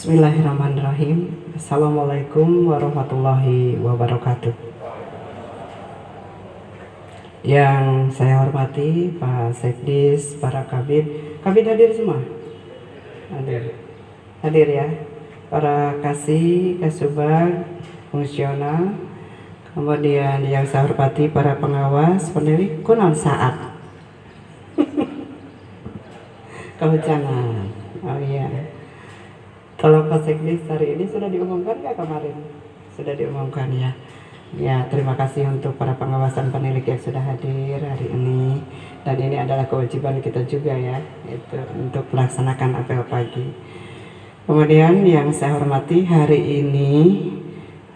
Bismillahirrahmanirrahim. Assalamualaikum warahmatullahi wabarakatuh. Yang saya hormati Pak Sekdis, para kabid. Kabid hadir semua? Hadir ya. Para kasih, kasubag, fungsional. Kemudian yang saya hormati para pengawas, pendiri, kunaon saat. Kehujanan. Oh iya. Kalau Pak Sekdis hari ini sudah diumumkan nggak kemarin? Sudah diumumkan ya. Ya, terima kasih untuk para pengawasan penilik yang sudah hadir hari ini. Dan ini adalah kewajiban kita juga ya, itu untuk melaksanakan apel pagi. Kemudian yang saya hormati, hari ini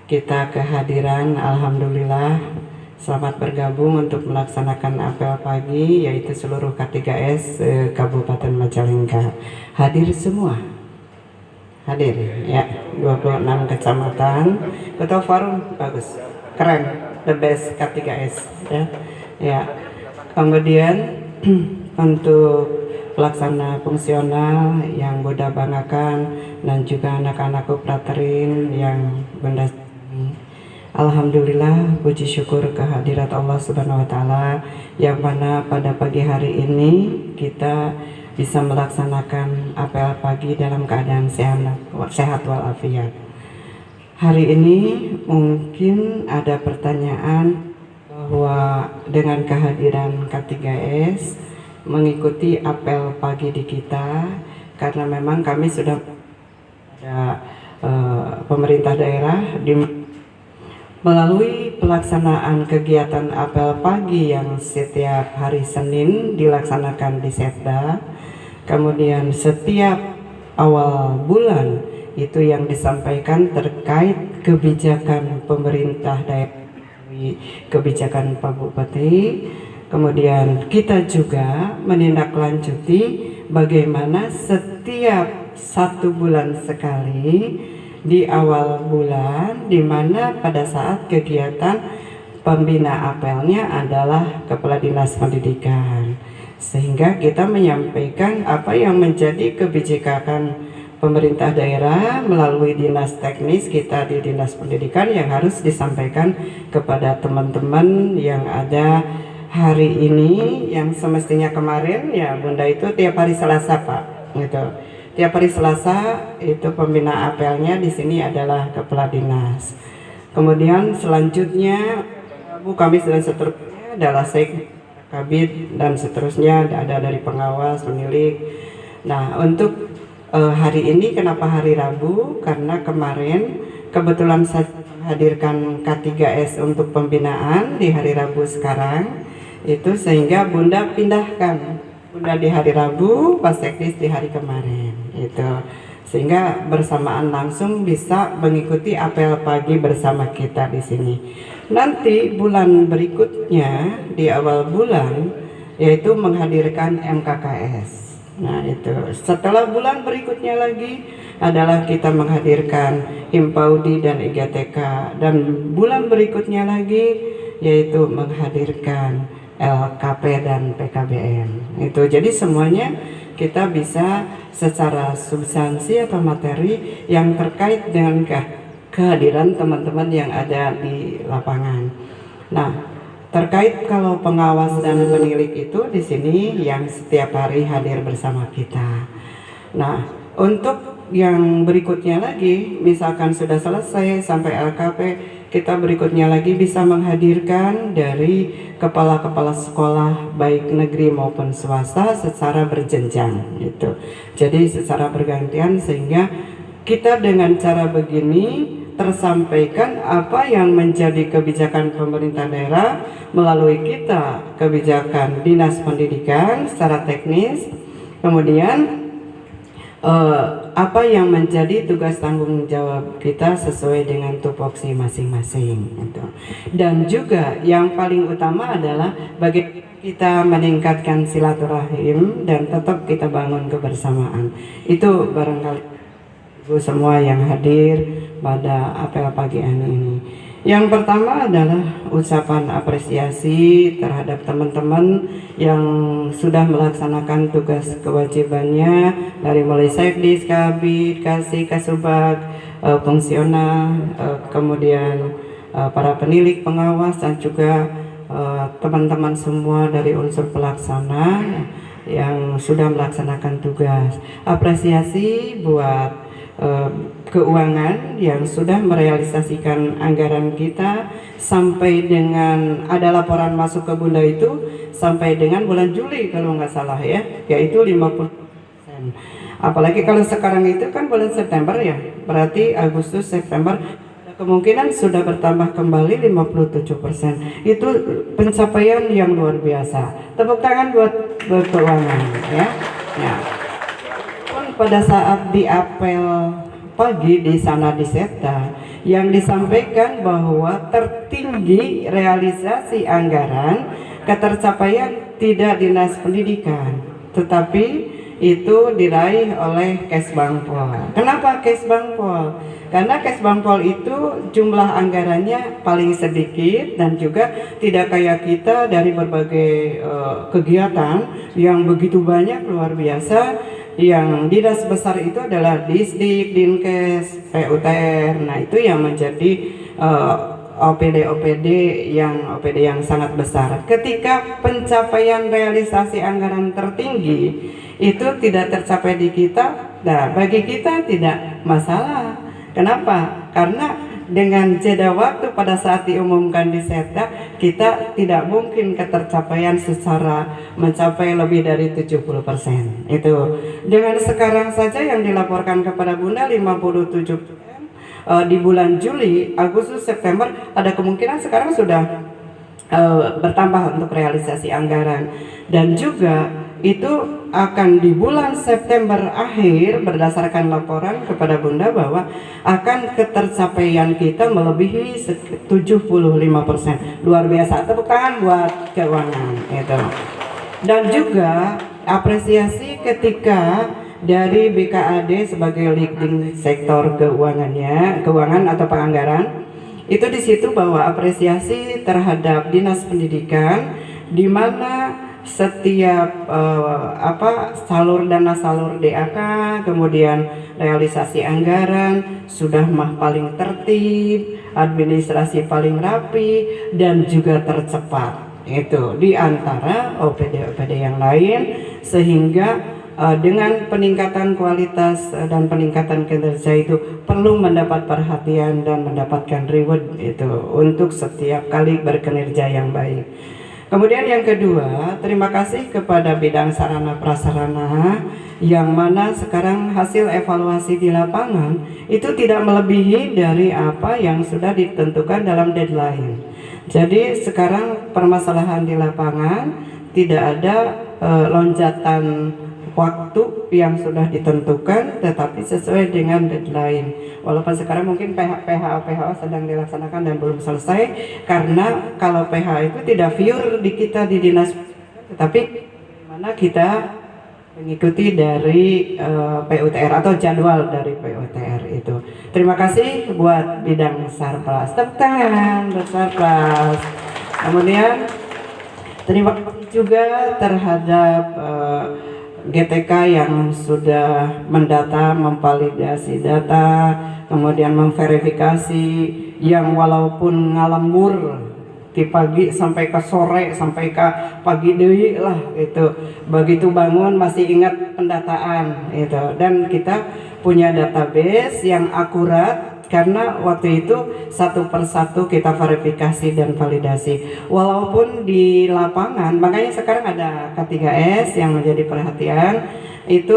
kita kehadiran, alhamdulillah, selamat bergabung untuk melaksanakan apel pagi, yaitu seluruh K3S Kabupaten Majalengka. Hadir semua. Hadir ya, 26 kecamatan. Ketua forum bagus, keren, the best K3S ya. Ya. Kemudian untuk pelaksana fungsional yang Bunda banggakan dan juga anak-anak praterin yang Bunda, alhamdulillah, puji syukur kehadirat Allah Subhanahu wa taala yang mana pada pagi hari ini kita bisa melaksanakan apel pagi dalam keadaan sehat walafiat. Hari ini mungkin ada pertanyaan bahwa dengan kehadiran K3S mengikuti apel pagi di kita, karena memang kami sudah ada pemerintah daerah melalui pelaksanaan kegiatan apel pagi yang setiap hari Senin dilaksanakan di Setda. Kemudian setiap awal bulan itu yang disampaikan terkait kebijakan pemerintah daerah, kebijakan Pak Bupati. Kemudian kita juga menindaklanjuti bagaimana setiap 1 bulan sekali di awal bulan, di mana pada saat kegiatan pembina apelnya adalah Kepala Dinas Pendidikan, sehingga kita menyampaikan apa yang menjadi kebijakan pemerintah daerah melalui dinas teknis kita di Dinas Pendidikan yang harus disampaikan kepada teman-teman yang ada hari ini, yang semestinya kemarin ya Bunda itu tiap hari Selasa Pak gitu. Tiap hari Selasa itu pembina apelnya di sini adalah kepala dinas. Kemudian selanjutnya Rabu, Kamis dan seterusnya adalah kabid dan seterusnya, ada dari pengawas, penilik. Nah, untuk hari ini kenapa hari Rabu? Karena kemarin kebetulan saya menghadirkan K3S untuk pembinaan di hari Rabu sekarang itu, sehingga Bunda pindahkan Bunda di hari Rabu, Pak Sekdis di hari kemarin itu, sehingga bersamaan langsung bisa mengikuti apel pagi bersama kita di sini. Nanti bulan berikutnya di awal bulan yaitu menghadirkan MKKS. Nah itu setelah bulan berikutnya lagi adalah kita menghadirkan Himpaudi dan IGTK, dan bulan berikutnya lagi yaitu menghadirkan LKP dan PKBM. Itu jadi semuanya kita bisa secara substansi atau materi yang terkait dengan kehadiran teman-teman yang ada di lapangan. Nah, terkait kalau pengawas dan penilik itu di sini yang setiap hari hadir bersama kita. Nah, untuk yang berikutnya lagi, misalkan sudah selesai sampai LKP, kita berikutnya lagi bisa menghadirkan dari kepala-kepala sekolah baik negeri maupun swasta secara berjenjang gitu. Jadi secara bergantian, sehingga kita dengan cara begini tersampaikan apa yang menjadi kebijakan pemerintah daerah melalui kita kebijakan Dinas Pendidikan secara teknis, kemudian apa yang menjadi tugas tanggung jawab kita sesuai dengan tupoksi masing-masing gitu. Dan juga yang paling utama adalah bagaimana kita meningkatkan silaturahim dan tetap kita bangun kebersamaan. Itu barangkali Ibu semua yang hadir pada apel pagi ini. Yang pertama adalah ucapan apresiasi terhadap teman-teman yang sudah melaksanakan tugas kewajibannya dari mulai Sekdis, Kabid, Kasih, Kasubag, fungsional, kemudian para penilik, pengawas, dan juga teman-teman semua dari unsur pelaksana yang sudah melaksanakan tugas. Apresiasi buat keuangan yang sudah merealisasikan anggaran kita sampai dengan ada laporan masuk ke Bunda itu sampai dengan bulan Juli kalau nggak salah ya, yaitu 50%. Apalagi kalau sekarang itu kan bulan September ya, berarti Agustus, September kemungkinan sudah bertambah kembali 57%. Itu pencapaian yang luar biasa. Tepuk tangan buat keuangan ya. Ya. Pada saat di apel pagi di sana di Setda yang disampaikan bahwa tertinggi realisasi anggaran ketercapaian tidak dinas pendidikan, tetapi itu diraih oleh Kesbangpol. Kenapa Kesbangpol? Karena Kesbangpol itu jumlah anggarannya paling sedikit dan juga tidak kayak kita dari berbagai kegiatan yang begitu banyak luar biasa. Yang dinas besar itu adalah Disdik, Dinkes, PUTR. Nah itu yang menjadi OPD yang sangat besar. Ketika pencapaian realisasi anggaran tertinggi itu tidak tercapai di kita, nah bagi kita tidak masalah. Kenapa? Karena dengan jeda waktu pada saat diumumkan di Setda, kita tidak mungkin ketercapaian secara mencapai lebih dari 70%. Itu dengan sekarang saja yang dilaporkan kepada Bunda 57%, di bulan Juli, Agustus, September ada kemungkinan sekarang sudah bertambah untuk realisasi anggaran, dan juga itu akan di bulan September akhir berdasarkan laporan kepada Bunda bahwa akan ketercapaian kita melebihi 75%. Luar biasa, tepuk tangan buat keuangan itu. Dan juga apresiasi ketika dari BKAD sebagai leading sektor keuangan atau penganggaran, itu di situ bahwa apresiasi terhadap Dinas Pendidikan di mana setiap salur DAK, kemudian realisasi anggaran sudah paling tertib, administrasi paling rapi, dan juga tercepat. Itu di antara OPD-OPD yang lain, sehingga dengan peningkatan kualitas dan peningkatan kinerja itu perlu mendapat perhatian dan mendapatkan reward itu untuk setiap kali berkinerja yang baik. Kemudian yang kedua, terima kasih kepada bidang sarana prasarana yang mana sekarang hasil evaluasi di lapangan itu tidak melebihi dari apa yang sudah ditentukan dalam deadline. Jadi sekarang permasalahan di lapangan tidak ada lonjatan waktu yang sudah ditentukan, tetapi sesuai dengan deadline. Walaupun sekarang mungkin PHO sedang dilaksanakan dan belum selesai, karena kalau PH itu tidak pure di kita di dinas, tetapi mana kita mengikuti dari PUTR atau jadwal dari PUTR itu. Terima kasih buat bidang Sarpras. Tepuk tangan buat Sarpras. Kemudian terima kasih juga terhadap GTK yang sudah mendata, memvalidasi data, kemudian memverifikasi, yang walaupun ngalembur di pagi sampai ke sore, sampai ke pagi deui lah itu, begitu bangun masih ingat pendataan itu, dan kita punya database yang akurat karena waktu itu satu persatu kita verifikasi dan validasi. Walaupun di lapangan, makanya sekarang ada K3S yang menjadi perhatian itu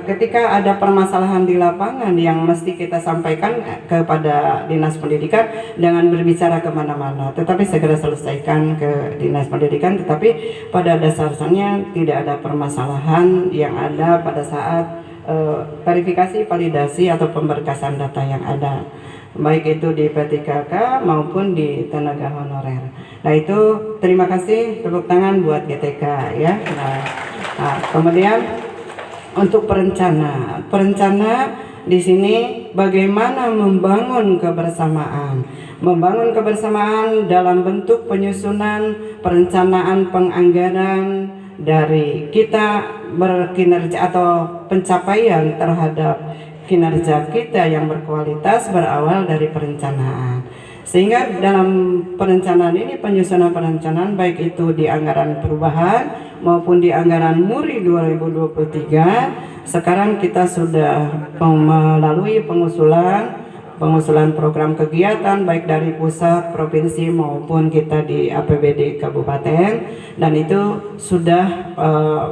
ketika ada permasalahan di lapangan yang mesti kita sampaikan kepada Dinas Pendidikan dengan berbicara kemana-mana, tetapi segera selesaikan ke Dinas Pendidikan. Tetapi pada dasarnya tidak ada permasalahan yang ada pada saat verifikasi, validasi atau pemberkasan data yang ada, baik itu di P3K maupun di tenaga honorer. Nah itu terima kasih, tepuk tangan buat GTK ya. Nah kemudian untuk perencana di sini bagaimana membangun kebersamaan, membangun kebersamaan dalam bentuk penyusunan perencanaan penganggaran dari kita berkinerja atau pencapaian terhadap kinerja kita yang berkualitas berawal dari perencanaan. Sehingga dalam perencanaan ini, penyusunan perencanaan baik itu di anggaran perubahan maupun di anggaran MURI 2023, sekarang kita sudah melalui pengusulan program kegiatan baik dari pusat, provinsi maupun kita di APBD kabupaten, dan itu sudah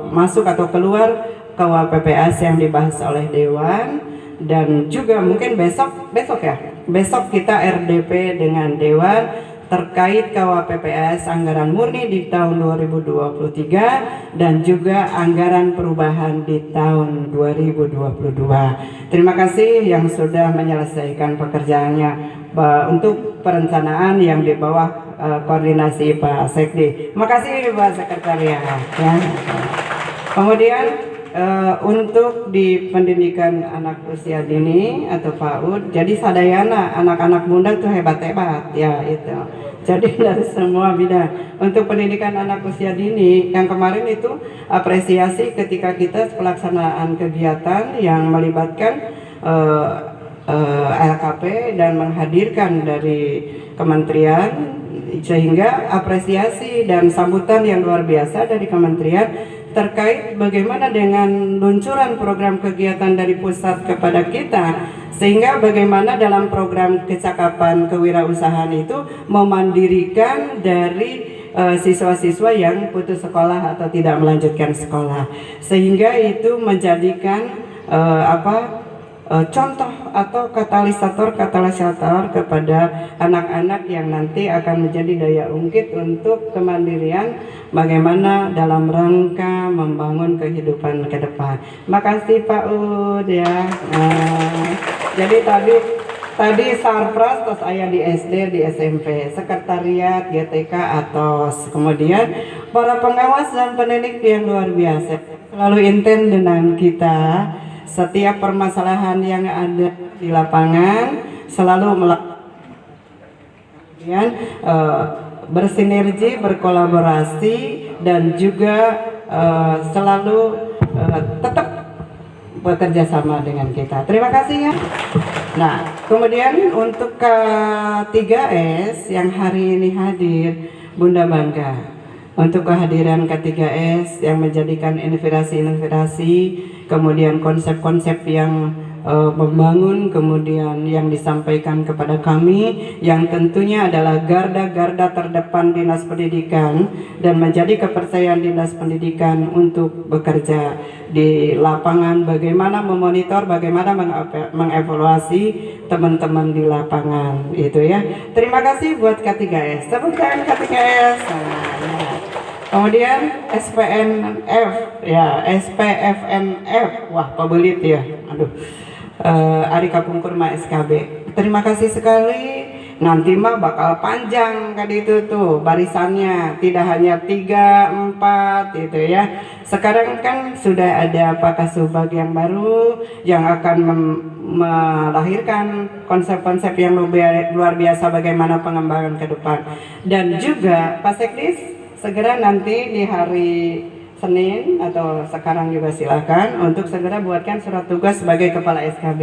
masuk atau keluar KUHPPS yang dibahas oleh Dewan. Dan juga mungkin besok kita RDP dengan Dewan terkait KUHPPS anggaran murni di tahun 2023 dan juga anggaran perubahan di tahun 2022. Terima kasih yang sudah menyelesaikan pekerjaannya untuk perencanaan yang di bawah koordinasi Pak Sekdi. Terima kasih Pak Sekretariat ya. Kemudian untuk di pendidikan anak usia dini atau PAUD, jadi sadayana anak-anak bunda tuh hebat-hebat ya itu. Jadi dari semua bidang. Untuk pendidikan anak usia dini yang kemarin itu apresiasi ketika kita pelaksanaan kegiatan yang melibatkan LKP dan menghadirkan dari kementerian, sehingga apresiasi dan sambutan yang luar biasa dari kementerian terkait bagaimana dengan luncuran program kegiatan dari pusat kepada kita, sehingga bagaimana dalam program kecakapan kewirausahaan itu memandirikan dari siswa-siswa yang putus sekolah atau tidak melanjutkan sekolah, sehingga itu menjadikan contoh atau katalisator kepada anak-anak yang nanti akan menjadi daya ungkit untuk kemandirian bagaimana dalam rangka membangun kehidupan ke depan. Makasih Pak Ud ya. Jadi tadi sarpras terus ayah di SD, di SMP, sekretariat, GTK, atos, kemudian para pengawas dan pendidik yang luar biasa selalu intens dengan kita. Setiap permasalahan yang ada di lapangan selalu melakukan bersinergi, berkolaborasi, dan juga selalu tetap bekerja sama dengan kita. Terima kasih ya. Nah, kemudian untuk K3S yang hari ini hadir, Bunda bangga untuk kehadiran K3S yang menjadikan inspirasi-inspirasi, kemudian konsep-konsep yang membangun, kemudian yang disampaikan kepada kami, yang tentunya adalah garda-garda terdepan Dinas Pendidikan dan menjadi kepercayaan Dinas Pendidikan untuk bekerja di lapangan, bagaimana memonitor, bagaimana mengevaluasi teman-teman di lapangan itu ya. Terima kasih buat K3S. Tepuk tangan K3S. Kemudian SPNF ya, SPFNF. Wah, pebelit ya. Aduh. Ari Kapungkurma SKB. Terima kasih sekali. Nanti mah bakal panjang kan itu tuh barisannya, tidak hanya 3, 4 gitu ya. Sekarang kan sudah ada Pak Kasubag yang baru yang akan melahirkan konsep-konsep yang luar biasa bagaimana pengembangan ke depan. Dan juga Pak Sekdis segera nanti di hari Senin atau sekarang juga silakan untuk segera buatkan surat tugas sebagai kepala SKB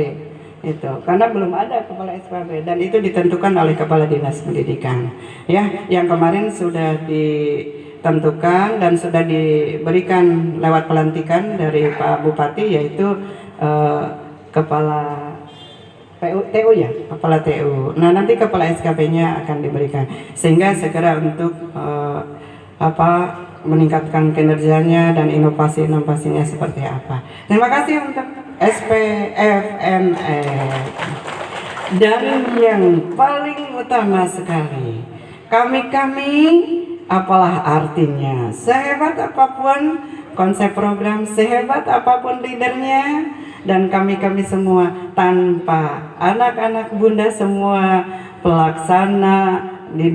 itu, karena belum ada kepala SKB dan itu ditentukan oleh kepala dinas pendidikan ya, yang kemarin sudah ditentukan dan sudah diberikan lewat pelantikan dari Pak Bupati, yaitu kepala TU ya, kepala TU. Nah, nanti kepala SKB-nya akan diberikan sehingga segera untuk meningkatkan kinerjanya dan inovasi-inovasinya seperti apa. Terima kasih untuk SPFNE. Dan yang paling utama sekali, kami apalah artinya, sehebat apapun konsep program, sehebat apapun leadernya, dan kami semua tanpa anak-anak bunda semua pelaksana di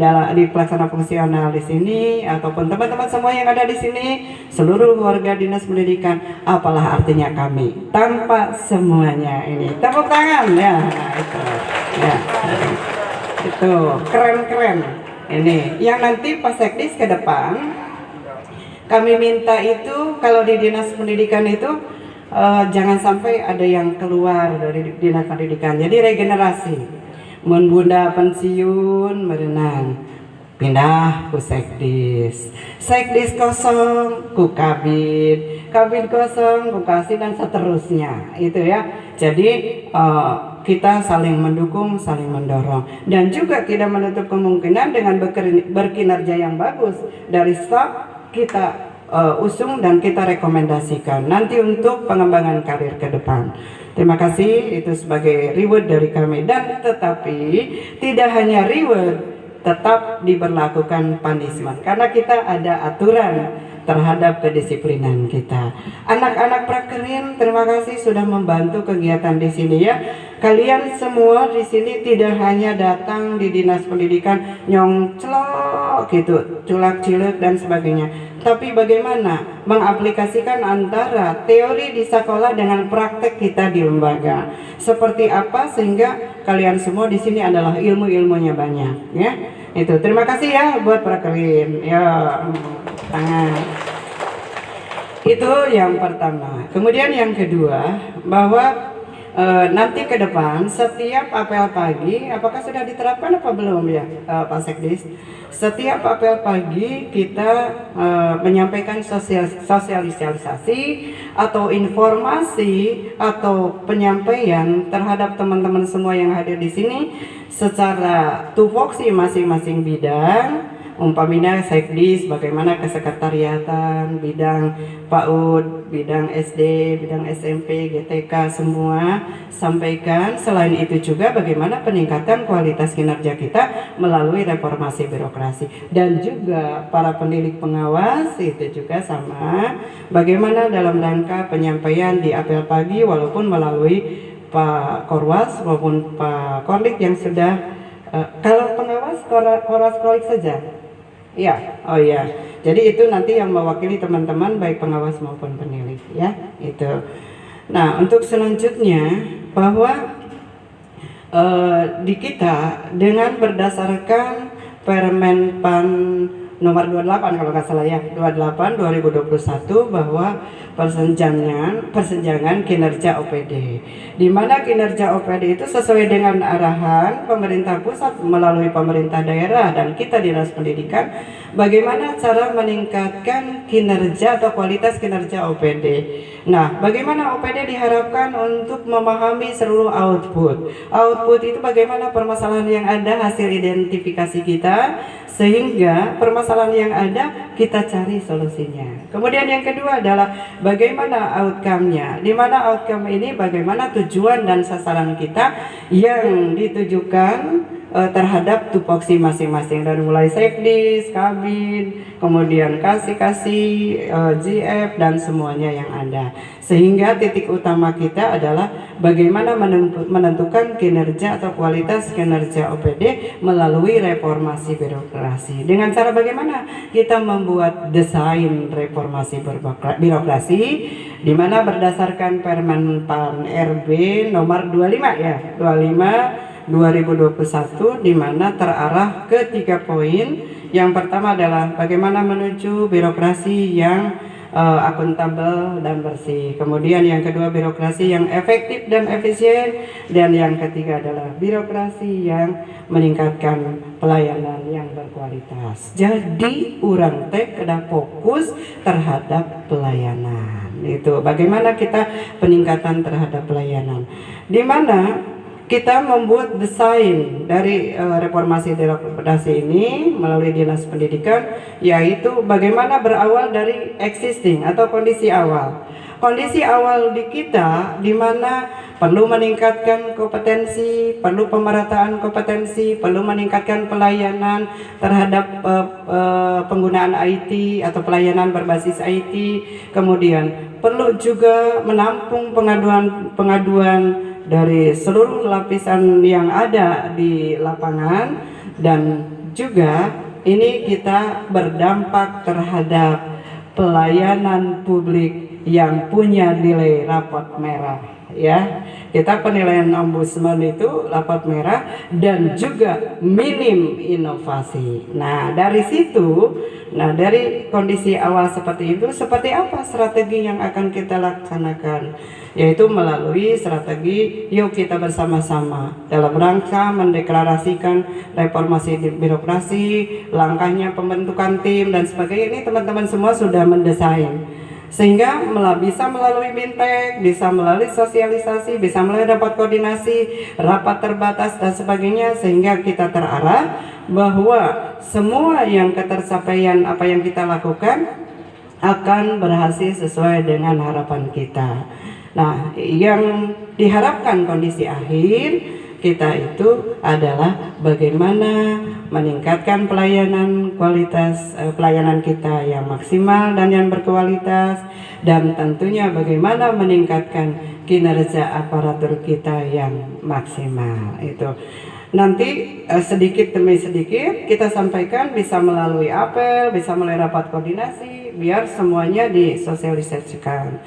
pelaksana fungsional di sini ataupun teman-teman semua yang ada di sini, seluruh warga dinas pendidikan, apalah artinya kami tanpa semuanya ini. Tepuk tangan ya. Nah, itu ya. Itu keren-keren. Ini yang nanti Pak Sekdis ke depan kami minta itu kalau di dinas pendidikan itu jangan sampai ada yang keluar dari dinas pendidikan. Jadi regenerasi. Mun bunda pensiun merenang pindah ku sekdis, sekdis kosong ku kabin, kabin kosong ku kasih dan seterusnya itu ya. Jadi kita saling mendukung, saling mendorong, dan juga tidak menutup kemungkinan dengan berkinerja yang bagus dari staf kita usung dan kita rekomendasikan nanti untuk pengembangan karir ke depan. Terima kasih, itu sebagai reward dari kami. Dan tetapi tidak hanya reward, tetap diberlakukan punishment karena kita ada aturan terhadap kedisiplinan kita. Anak-anak prakerin, terima kasih sudah membantu kegiatan di sini ya. Kalian semua di sini tidak hanya datang di dinas pendidikan nyongclok gitu, culak-cilek dan sebagainya, tapi bagaimana mengaplikasikan antara teori di sekolah dengan praktek kita di lembaga. Seperti apa sehingga kalian semua di sini adalah ilmu-ilmunya banyak ya. Itu terima kasih ya buat prakerin ya, tangan. Itu yang pertama. Kemudian yang kedua, bahwa nanti ke depan setiap apel pagi, apakah sudah diterapkan apa belum ya Pak Sekdis? Setiap apel pagi kita menyampaikan sosialisasi atau informasi atau penyampaian terhadap teman-teman semua yang hadir di sini secara tupoksi masing-masing bidang. Umpamanya Sekdis bagaimana kesekretariatan, bidang PAUD, bidang SD, bidang SMP, GTK semua sampaikan. Selain itu juga bagaimana peningkatan kualitas kinerja kita melalui reformasi birokrasi. Dan juga para pendidik pengawas itu juga sama. Bagaimana dalam rangka penyampaian di apel pagi walaupun melalui Pak Korwas maupun Pak Korlik yang sudah kalau pengawas Korwas Korlik saja. Ya, oh ya. Jadi itu nanti yang mewakili teman-teman baik pengawas maupun penilik ya, itu. Nah, untuk selanjutnya bahwa di kita dengan berdasarkan Permenpan nomor 28 kalau nggak salah ya, 28 2021 bahwa persenjangan kinerja OPD, di mana kinerja OPD itu sesuai dengan arahan pemerintah pusat melalui pemerintah daerah dan kita dinas pendidikan, bagaimana cara meningkatkan kinerja atau kualitas kinerja OPD. Nah, bagaimana OPD diharapkan untuk memahami seluruh output. Output itu bagaimana permasalahan yang ada, hasil identifikasi kita, sehingga permasalahan yang ada kita cari solusinya. Kemudian yang kedua adalah bagaimana outcome-nya, di mana outcome ini bagaimana tujuan dan sasaran kita yang ditujukan terhadap tupoksi masing-masing, dari mulai Sekdis, kabin, kemudian kasih GF dan semuanya yang ada. Sehingga titik utama kita adalah bagaimana menentukan kinerja atau kualitas kinerja OPD melalui reformasi birokrasi. Dengan cara bagaimana kita membuat desain reformasi birokrasi, di mana berdasarkan Permenpan RB nomor 25 ya, 25 2021, di mana terarah ke 3 poin. Yang pertama adalah bagaimana menuju birokrasi yang akuntabel dan bersih. Kemudian yang kedua birokrasi yang efektif dan efisien, dan yang ketiga adalah birokrasi yang meningkatkan pelayanan yang berkualitas. Jadi urang teh kedah fokus terhadap pelayanan. Itu bagaimana kita peningkatan terhadap pelayanan, di mana kita membuat desain dari reformasi birokrasi ini melalui dinas pendidikan, yaitu bagaimana berawal dari existing atau kondisi awal. Kondisi awal di kita di mana perlu meningkatkan kompetensi, perlu pemerataan kompetensi, perlu meningkatkan pelayanan terhadap penggunaan IT atau pelayanan berbasis IT. Kemudian perlu juga menampung pengaduan dari seluruh lapisan yang ada di lapangan, dan juga ini kita berdampak terhadap pelayanan publik yang punya nilai rapot merah. ya. Kita penilaian ombudsman itu rapot merah dan juga minim inovasi. Nah, dari situ, dari kondisi awal seperti itu, seperti apa strategi yang akan kita laksanakan? Yaitu melalui strategi yuk kita bersama-sama dalam rangka mendeklarasikan reformasi di birokrasi, langkahnya pembentukan tim dan sebagainya. Ini teman-teman semua sudah mendesain, sehingga bisa melalui bintek, bisa melalui sosialisasi, bisa melalui rapat koordinasi, rapat terbatas dan sebagainya, sehingga kita terarah bahwa semua yang ketercapaian apa yang kita lakukan akan berhasil sesuai dengan harapan kita. Nah, yang diharapkan kondisi akhir kita itu adalah bagaimana meningkatkan kualitas pelayanan kita yang maksimal dan yang berkualitas, dan tentunya bagaimana meningkatkan kinerja aparatur kita yang maksimal. Itu nanti sedikit demi sedikit kita sampaikan, bisa melalui apel, bisa melalui rapat koordinasi, biar semuanya disosialisasikan.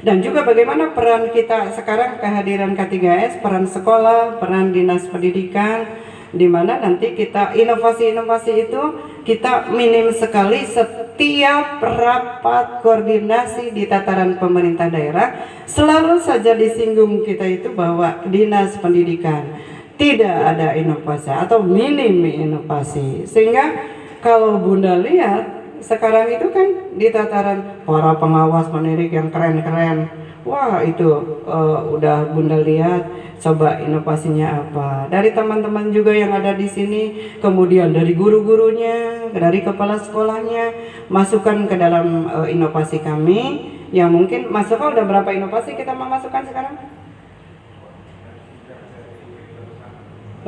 Dan juga bagaimana peran kita sekarang, kehadiran K3S, peran sekolah, peran dinas pendidikan, di mana nanti kita inovasi-inovasi itu kita minim sekali. Setiap rapat koordinasi di tataran pemerintah daerah selalu saja disinggung kita itu bahwa dinas pendidikan tidak ada inovasi atau minim inovasi. Sehingga kalau Bunda lihat sekarang itu kan di tataran para pengawas pendidik yang keren-keren, wah itu udah Bunda lihat, coba inovasinya apa dari teman-teman juga yang ada di sini, kemudian dari guru-gurunya, dari kepala sekolahnya, masukkan ke dalam inovasi kami. Yang mungkin Mas Soko udah berapa inovasi kita mau masukkan sekarang?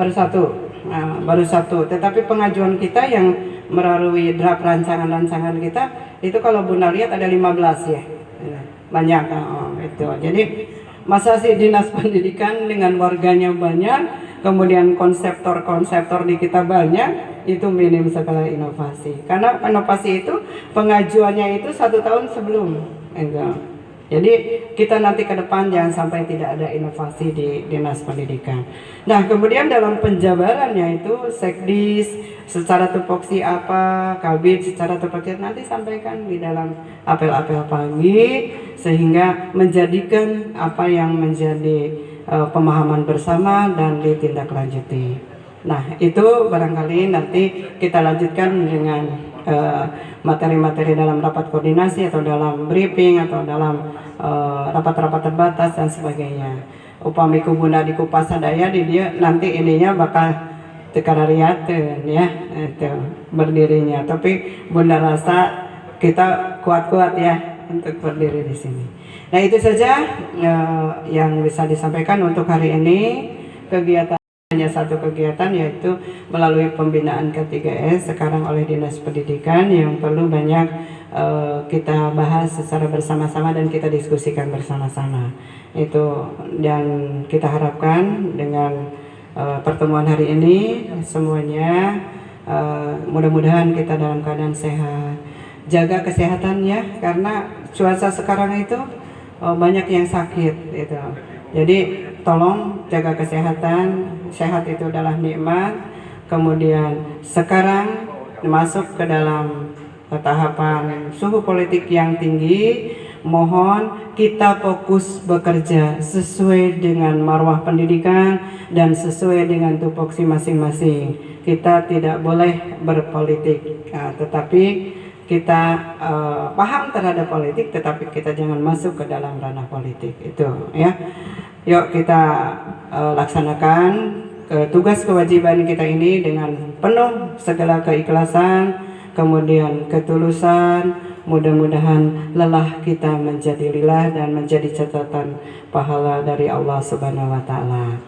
Baru satu. Tetapi pengajuan kita yang melalui draft rancangan kita itu kalau Bunda lihat ada 15 ya, banyak. Itu jadi masa sih dinas pendidikan dengan warganya banyak, kemudian konseptor di kita banyak, itu minim sekali inovasi. Karena inovasi itu pengajuannya itu 1 tahun sebelum itu. Jadi kita nanti ke depan jangan sampai tidak ada inovasi di dinas pendidikan. Nah, kemudian dalam penjabarannya itu sekdis secara tupoksi apa, kabid secara tupoksi nanti sampaikan di dalam apel-apel pagi, sehingga menjadikan apa yang menjadi pemahaman bersama dan ditindaklanjuti. Nah, itu barangkali nanti kita lanjutkan dengan materi-materi dalam rapat koordinasi atau dalam briefing atau dalam rapat-rapat terbatas dan sebagainya. Upamiku Bunda di Kupasadaya di dia nanti ininya bakal tekarariateun ya, itu berdirinya. Tapi Bunda rasa kita kuat-kuat ya untuk berdiri di sini. Nah, itu saja yang bisa disampaikan untuk hari ini. Kegiatan hanya satu kegiatan, yaitu melalui pembinaan K3S sekarang oleh Dinas Pendidikan, yang perlu banyak kita bahas secara bersama-sama dan kita diskusikan bersama-sama. Itu yang kita harapkan dengan pertemuan hari ini. Semuanya mudah-mudahan kita dalam keadaan sehat, jaga kesehatan ya, karena cuaca sekarang itu banyak yang sakit gitu. Jadi tolong jaga kesehatan. Sehat itu adalah nikmat. Kemudian sekarang masuk ke dalam tahapan suhu politik yang tinggi. Mohon kita fokus bekerja sesuai dengan marwah pendidikan dan sesuai dengan tupoksi masing-masing. Kita tidak boleh berpolitik, tetapi kita paham terhadap politik, tetapi kita jangan masuk ke dalam ranah politik itu ya. Yuk kita laksanakan tugas kewajiban kita ini dengan penuh segala keikhlasan, kemudian ketulusan. Mudah-mudahan lelah kita menjadi lillah dan menjadi catatan pahala dari Allah Subhanahu wa taala.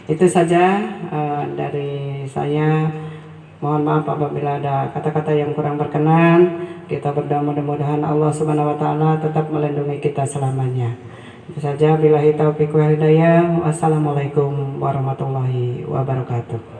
Itu saja dari saya. Mohon maaf apabila ada kata-kata yang kurang berkenan. Kita berdoa mudah-mudahan Allah Subhanahu wa taala tetap melindungi kita selamanya. Itu saja, billahi taufiq wal hidayah. Wassalamualaikum warahmatullahi wabarakatuh.